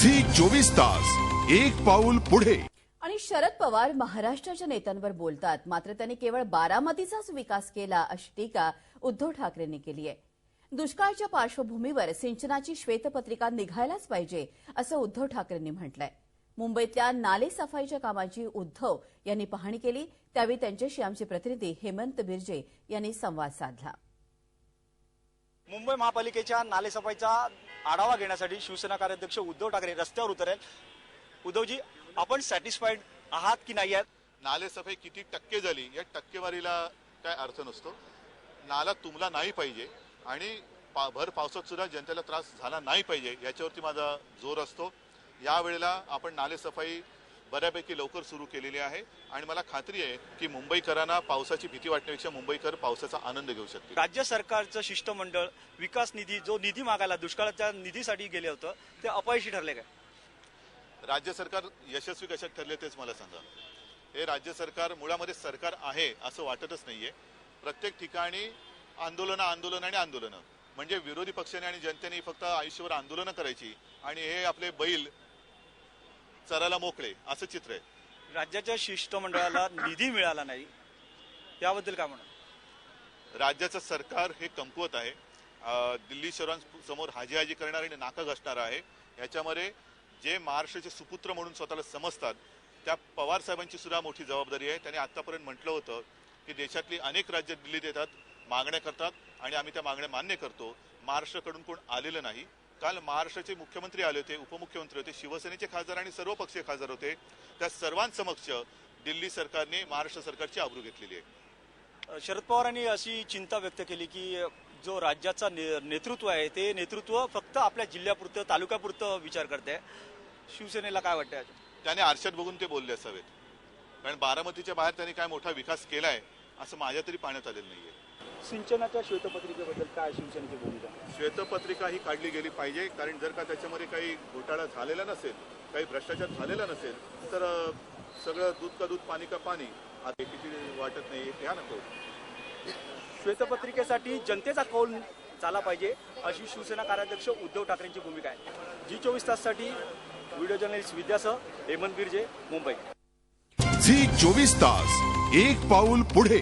Zee 24 Taas एक पाऊल पुढे। आणि शरद पवार महाराष्ट्राच्या नेत्यांवर बोलतात, मात्र त्यांनी केवळ बारामतीचाच विकास केला अशी टीका उद्धव ठाकरेंनी केली आहे। दुष्काळाच्या पार्श्वभूमीवर सिंचनाची श्वेतपत्रिका निघायलाच पाहिजे असं उद्धव ठाकरेंनी म्हटलंय। मुंबईतल्या नाले सफाईच्या कामाची उद्धव यांनी पाहणी केली, त्यावेळी त्यांच्याशी आमचे प्रतिनिधी हेमंत बिर्जे यांनी संवाद साधला। मुंबई महापालिकेच्या नालेसफाईचा आढावा घेण्यासाठी शिवसेना कार्याध्यक्ष उद्धव ठाकरे रस्त्यावर उतरेल। उद्धवजी, आपण सॅटिस्फाईड आहात की नाही आहात? नालेसफाई किती टक्के झाली या टक्केवारीला काय अर्थ नसतो। नाला तुंबला नाही पाहिजे आणि भर पावसात सुद्धा जनतेला त्रास झाला नाही पाहिजे याच्यावरती माझा जोर असतो। यावेळेला आपण नालेसफाई बऱ्यापैकी लवकर सुरू केलेली आहे आणि मला खात्री आहे की मुंबईकरांना पावसाची भीती वाटण्यापेक्षा मुंबईकर पावसाचा आनंद घेऊ शकतील। राज्य सरकारचं शिष्टमंडळ विकास निधी जो निधी मागायला दुष्काळाच्या निधीसाठी गेले होतं ते अपयशी ठरले काय? राज्य सरकार यशस्वी कशात ठरले तेच मला सांगा। हे राज्य सरकार मुळामध्ये सरकार आहे असं वाटतच नाहीये। प्रत्येक ठिकाणी आंदोलन आणि आंदोलन म्हणजे विरोधी पक्षाने आणि जनतेने फक्त आयुष्यभर आंदोलन करायची आणि हे आपले बैल चराला मोकळे असं चित्र आहे। राज्याच्या शिष्टमंडळाला निधी मिळाला नाही याबद्दल काय म्हणा? राज्याचं सरकार हे कमकुवत आहे। दिल्ली शहरांसमोर हाजी करणार आणि नाका घसणार आहे। याच्यामध्ये जे महाराष्ट्राचे सुपुत्र म्हणून स्वतःला समजतात त्या पवार साहेबांची सुद्धा मोठी जबाबदारी आहे। त्यांनी आतापर्यंत म्हटलं होतं की देशातली अनेक राज्य दिल्लीत येतात, मागण्या करतात आणि आम्ही त्या मागण्या मान्य करतो। महाराष्ट्राकडून कोण आलेलं नाही। काल महाराष्ट्राचे मुख्यमंत्री आले होते, उपमुख्यमंत्री होते, शिवसेनेचे खासदार आणि सर्व पक्षीय खासदार होते। त्या सर्वांसमक्ष दिल्ली सरकारने महाराष्ट्र सरकारची आबरू घेतलेली आहे। शरद पवारांनी अशी चिंता व्यक्त केली की जो राज्याचा नेतृत्व आहे ते नेतृत्व फक्त आपल्या जिल्ह्यापुरतं तालुक्यापुरतं विचार करते। शिवसेनेला काय वाटतंय? त्याने आरशात बघून ते बोलले असावेत, कारण बारामतीच्या बाहेर त्यांनी काय मोठा विकास केलाय असं माझ्या तरी पाहण्यात आलेलं नाहीये। सिंचनाच्या श्वेतपत्रिकेबद्दल काय शिवसेनेची भूमिका? श्वेतपत्रिका ही काढली गेली पाहिजे, कारण जर का त्याच्यामध्ये काही घोटाळा झालेला नसेल, काही भ्रष्टाचार झालेला नसेल तर सगळं दूध का दूध पाणी का पाणी आता किती वाटत नाही ह्या नको। श्वेतपत्रिकेसाठी जनतेचा कौल झाला पाहिजे अशी शिवसेना कार्याध्यक्ष उद्धव ठाकरेंची भूमिका आहे। झी 24 ताससाठी व्हिडिओ जर्नलिस्ट विद्यासह हेमंत बिर्जे, मुंबई। झी 24 तास एक पाऊल पुढे।